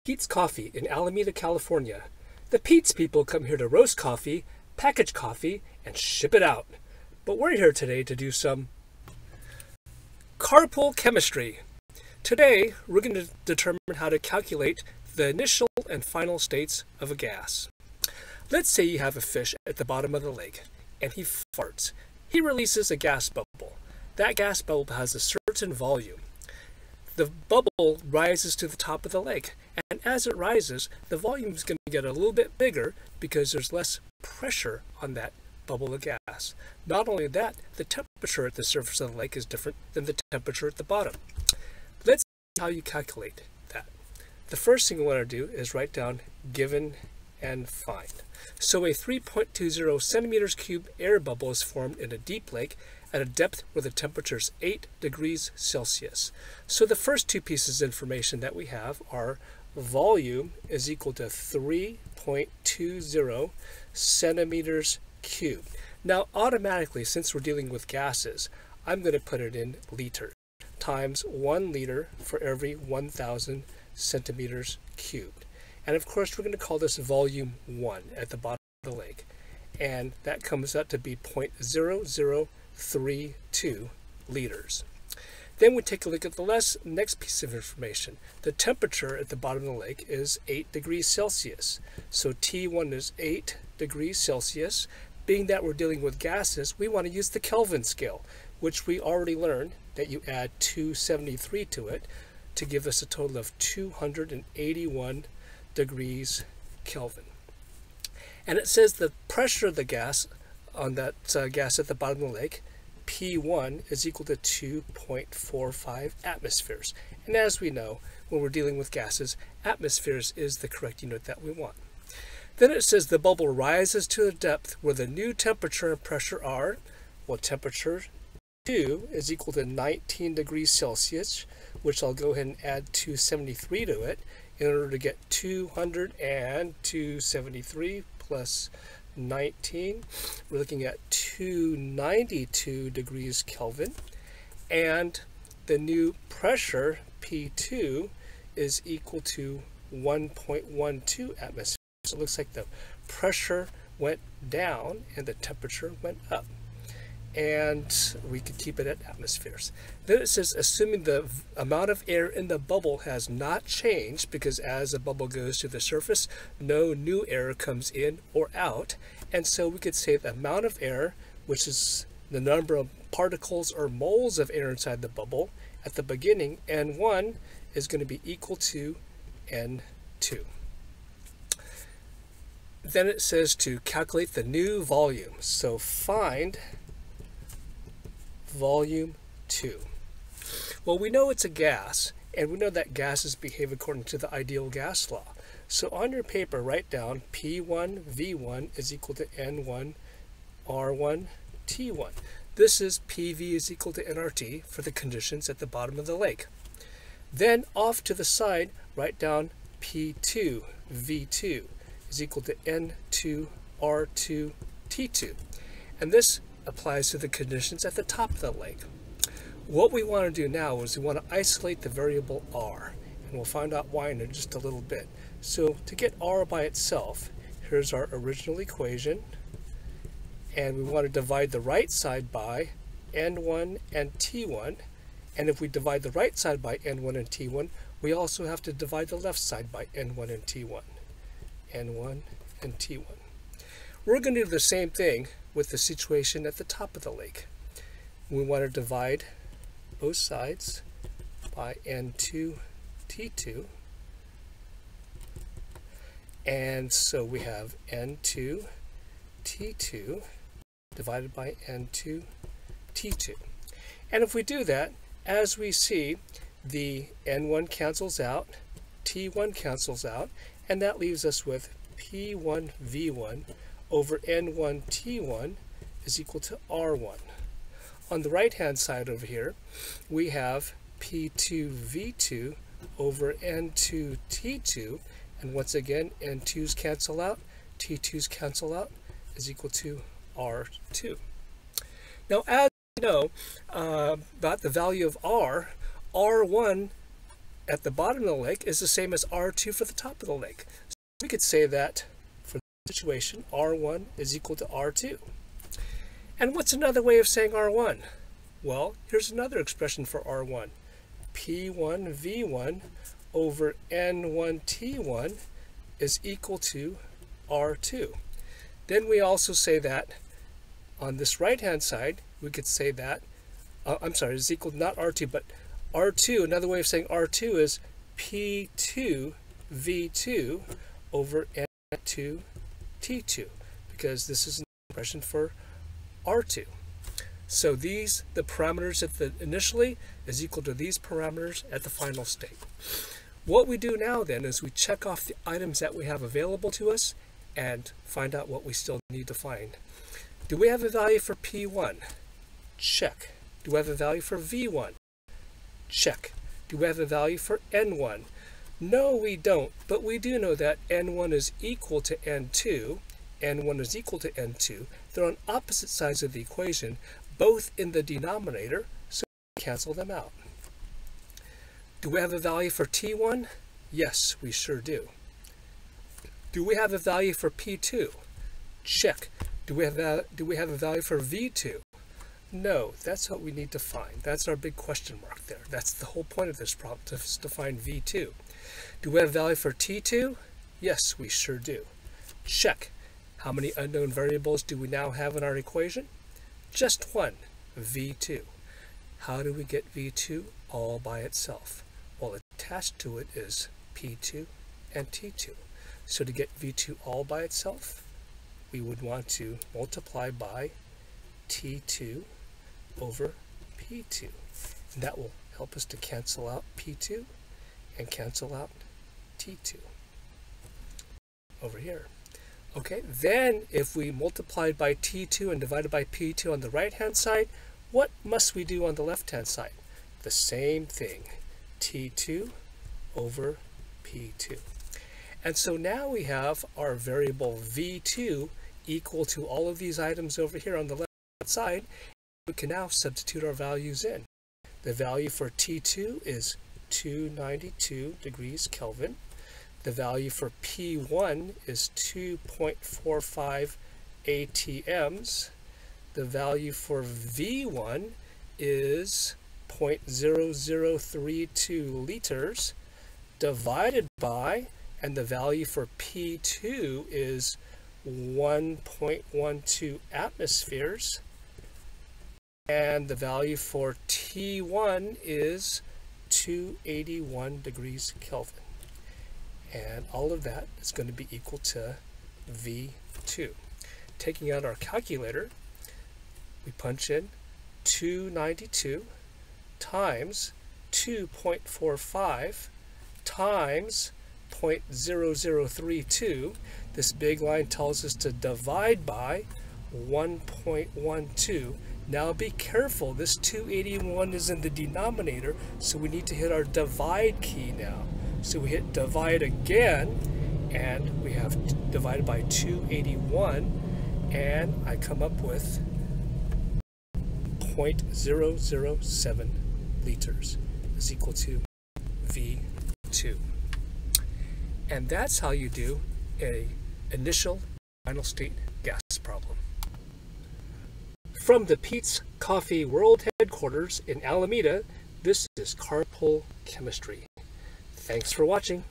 Pete's Coffee in Alameda, California. The Pete's people come here to roast coffee, package coffee, and ship it out. But we're here today to do some carpool chemistry. Today, we're going to determine how to calculate the initial and final states of a gas. Let's say you have a fish at the bottom of the lake, and he farts. He releases a gas bubble. That gas bubble has a certain volume. The bubble rises to the top of the lake, and as it rises, the volume is going to get a little bit bigger because there's less pressure on that bubble of gas. Not only that, the temperature at the surface of the lake is different than the temperature at the bottom. Let's see how you calculate that. The first thing we want to do is write down given and find. So a 3.20 centimeters cubed air bubble is formed in a deep lake at a depth where the temperature is 8 degrees Celsius. So the first two pieces of information that we have are volume is equal to 3.20 centimeters cubed. Now automatically, since we're dealing with gases, I'm going to put it in liters times 1 liter for every 1,000 centimeters cubed. And of course, we're going to call this volume 1 at the bottom of the lake. And that comes out to be 0.0032 liters. Then we take a look at the next piece of information. The temperature at the bottom of the lake is 8 degrees Celsius. So T1 is 8 degrees Celsius. Being that we're dealing with gases, we want to use the Kelvin scale, which we already learned that you add 273 to it to give us a total of 281 degrees Kelvin. And it says the pressure of the gas on that gas at the bottom of the lake, P1, is equal to 2.45 atmospheres. And as we know, when we're dealing with gases, atmospheres is the correct unit that we want. Then it says the bubble rises to a depth where the new temperature and pressure are, well, temperature 2 is equal to 19 degrees Celsius, which I'll go ahead and add 273 to it in order to get 273 plus 19. We're looking at 292 degrees Kelvin. And the new pressure, P2, is equal to 1.12 atmospheres. So it looks like the pressure went down and the temperature went up. And we could keep it at atmospheres. Then it says, assuming the amount of air in the bubble has not changed, because as the bubble goes to the surface, no new air comes in or out. And so we could say the amount of air, which is the number of particles or moles of air inside the bubble at the beginning, N1 is going to be equal to N2. Then it says to calculate the new volume. So find volume 2. Well, we know it's a gas, and we know that gases behave according to the ideal gas law. So on your paper, write down P1 V1 is equal to N1 R1 T1. This is PV is equal to nRT for the conditions at the bottom of the lake. Then off to the side, write down P2 V2 is equal to N2 R2 T2. And this applies to the conditions at the top of the lake. What we want to do now is we want to isolate the variable R, and we'll find out why in just a little bit. So to get R by itself, here's our original equation, and we want to divide the right side by N1 and T1, and if we divide the right side by N1 and T1, we also have to divide the left side by N1 and T1. N1 and T1. We're going to do the same thing with the situation at the top of the lake. We want to divide both sides by N2 T2, and so we have N2 T2 divided by N2 T2. And if we do that, as we see, the N1 cancels out, T1 cancels out, and that leaves us with P1 V1 over N1 T1 is equal to R1. On the right hand side over here, we have P2 V2 over N2 T2, and once again N2's cancel out, T2's cancel out is equal to R2. Now as you know about the value of R, R1 at the bottom of the lake is the same as R2 for the top of the lake. So we could say that for the situation, R1 is equal to R2. And what's another way of saying R1? Well, here's another expression for R1. P1V1 over N1T1 is equal to R2. Then we also say that on this right-hand side, we could say that, is equal to not R2, but R2, another way of saying R2 is P2V2 over N2T2, because this is an expression for R2. So the parameters at the initially is equal to these parameters at the final state. What we do now then is we check off the items that we have available to us and find out what we still need to find. Do we have a value for P1? Check. Do we have a value for V1? Check. Do we have a value for N1? No, we don't, but we do know that N1 is equal to N2. N1 is equal to N2. They're on opposite sides of the equation, both in the denominator, so we cancel them out. Do we have a value for T1? Yes, we sure do. Do we have a value for P2? Check. Do we have a value for V2? No, that's what we need to find. That's our big question mark there. That's the whole point of this problem, to find V2. Do we have a value for T2? Yes, we sure do. Check. How many unknown variables do we now have in our equation? Just one, V2. How do we get V2 all by itself? Well, attached to it is P2 and T2. So to get V2 all by itself, we would want to multiply by T2 over P2. And that will help us to cancel out P2 and cancel out T2 over here. Okay, then if we multiplied by T2 and divided by P2 on the right-hand side, what must we do on the left-hand side? The same thing, T2 over P2. And so now we have our variable V2 equal to all of these items over here on the left side. We can now substitute our values in. The value for T2 is 292 degrees Kelvin. The value for P1 is 2.45 ATMs. The value for V1 is 0.0032 liters divided by, and the value for P2 is 1.12 atmospheres, and the value for T1 is 281 degrees Kelvin. And all of that is going to be equal to V2. Taking out our calculator, we punch in 292 times 2.45 times 0.0032. This big line tells us to divide by 1.12. Now be careful, this 281 is in the denominator, so we need to hit our divide key now. So we hit divide again, and we have divided by 281, and I come up with 0.007 liters is equal to V2. And that's how you do an initial final state gas problem. From the Pete's Coffee World Headquarters in Alameda, this is Carpool Chemistry. Thanks for watching.